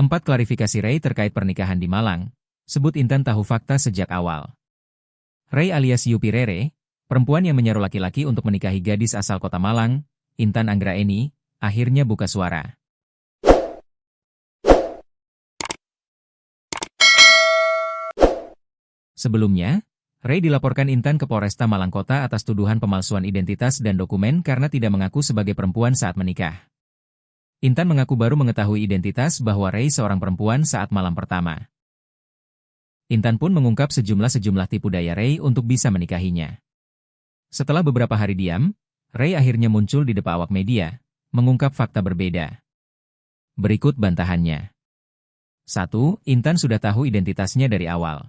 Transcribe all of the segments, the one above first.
4. Klarifikasi Ray terkait pernikahan di Malang. Sebut Intan tahu fakta sejak awal. Ray alias Yupi Rere, perempuan yang menyaruh laki-laki untuk menikahi gadis asal kota Malang, Intan Anggraeni, akhirnya buka suara. Sebelumnya, Ray dilaporkan Intan ke Polresta Malang Kota atas tuduhan pemalsuan identitas dan dokumen karena tidak mengaku sebagai perempuan saat menikah. Intan mengaku baru mengetahui identitas bahwa Ray seorang perempuan saat malam pertama. Intan pun mengungkap sejumlah tipu daya Ray untuk bisa menikahinya. Setelah beberapa hari diam, Ray akhirnya muncul di depan awak media, mengungkap fakta berbeda. Berikut bantahannya. 1. Intan sudah tahu identitasnya dari awal.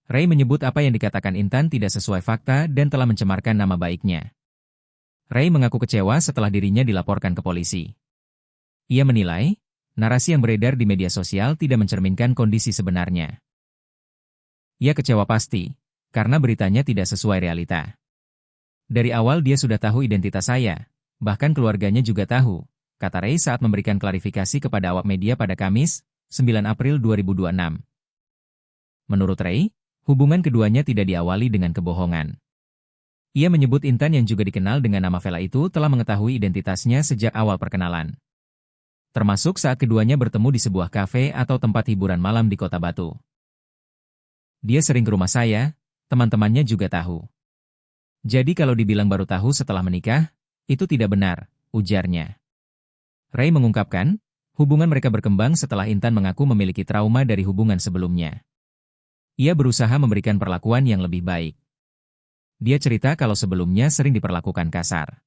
Ray menyebut apa yang dikatakan Intan tidak sesuai fakta dan telah mencemarkan nama baiknya. Ray mengaku kecewa setelah dirinya dilaporkan ke polisi. Ia menilai, narasi yang beredar di media sosial tidak mencerminkan kondisi sebenarnya. Ia kecewa pasti, karena beritanya tidak sesuai realita. Dari awal dia sudah tahu identitas saya, bahkan keluarganya juga tahu, kata Ray saat memberikan klarifikasi kepada awak media pada Kamis, 9 April 2026. Menurut Ray, hubungan keduanya tidak diawali dengan kebohongan. Ia menyebut Intan yang juga dikenal dengan nama Vela itu telah mengetahui identitasnya sejak awal perkenalan. Termasuk saat keduanya bertemu di sebuah kafe atau tempat hiburan malam di Kota Batu. Dia sering ke rumah saya, teman-temannya juga tahu. Jadi kalau dibilang baru tahu setelah menikah, itu tidak benar, ujarnya. Ray mengungkapkan, hubungan mereka berkembang setelah Intan mengaku memiliki trauma dari hubungan sebelumnya. Ia berusaha memberikan perlakuan yang lebih baik. Dia cerita kalau sebelumnya sering diperlakukan kasar.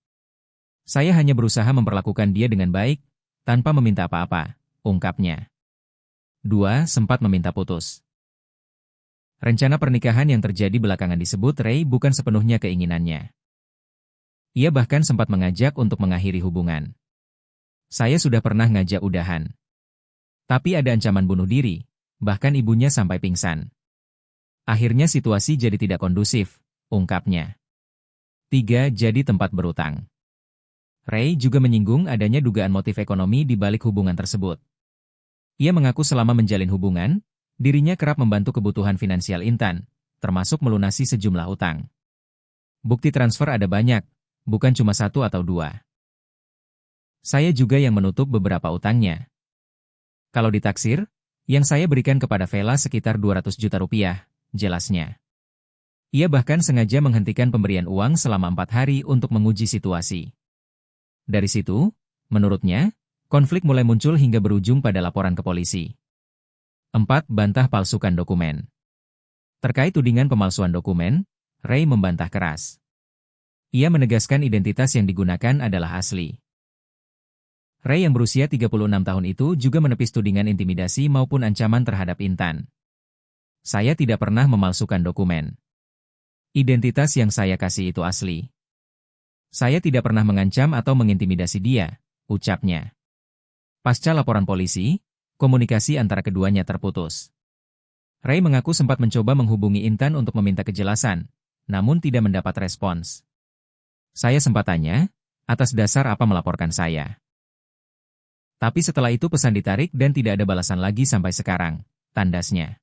Saya hanya berusaha memperlakukan dia dengan baik, tanpa meminta apa-apa, ungkapnya. 2. Sempat meminta putus. Rencana pernikahan yang terjadi belakangan disebut Ray bukan sepenuhnya keinginannya. Ia bahkan sempat mengajak untuk mengakhiri hubungan. Saya sudah pernah ngajak udahan. Tapi ada ancaman bunuh diri, bahkan ibunya sampai pingsan. Akhirnya situasi jadi tidak kondusif, ungkapnya. 3. Jadi tempat berutang. Ray juga menyinggung adanya dugaan motif ekonomi di balik hubungan tersebut. Ia mengaku selama menjalin hubungan, dirinya kerap membantu kebutuhan finansial Intan, termasuk melunasi sejumlah utang. Bukti transfer ada banyak, bukan cuma 1 atau 2. Saya juga yang menutup beberapa utangnya. Kalau ditaksir, yang saya berikan kepada Vela sekitar 200 juta rupiah, jelasnya. Ia bahkan sengaja menghentikan pemberian uang selama 4 hari untuk menguji situasi. Dari situ, menurutnya, konflik mulai muncul hingga berujung pada laporan ke polisi. 4. Bantah palsukan dokumen. Terkait tudingan pemalsuan dokumen, Ray membantah keras. Ia menegaskan identitas yang digunakan adalah asli. Ray yang berusia 36 tahun itu juga menepis tudingan intimidasi maupun ancaman terhadap Intan. Saya tidak pernah memalsukan dokumen. Identitas yang saya kasih itu asli. Saya tidak pernah mengancam atau mengintimidasi dia, ucapnya. Pasca laporan polisi, komunikasi antara keduanya terputus. Ray mengaku sempat mencoba menghubungi Intan untuk meminta kejelasan, namun tidak mendapat respons. Saya sempat tanya, atas dasar apa melaporkan saya. Tapi setelah itu pesan ditarik dan tidak ada balasan lagi sampai sekarang, tandasnya.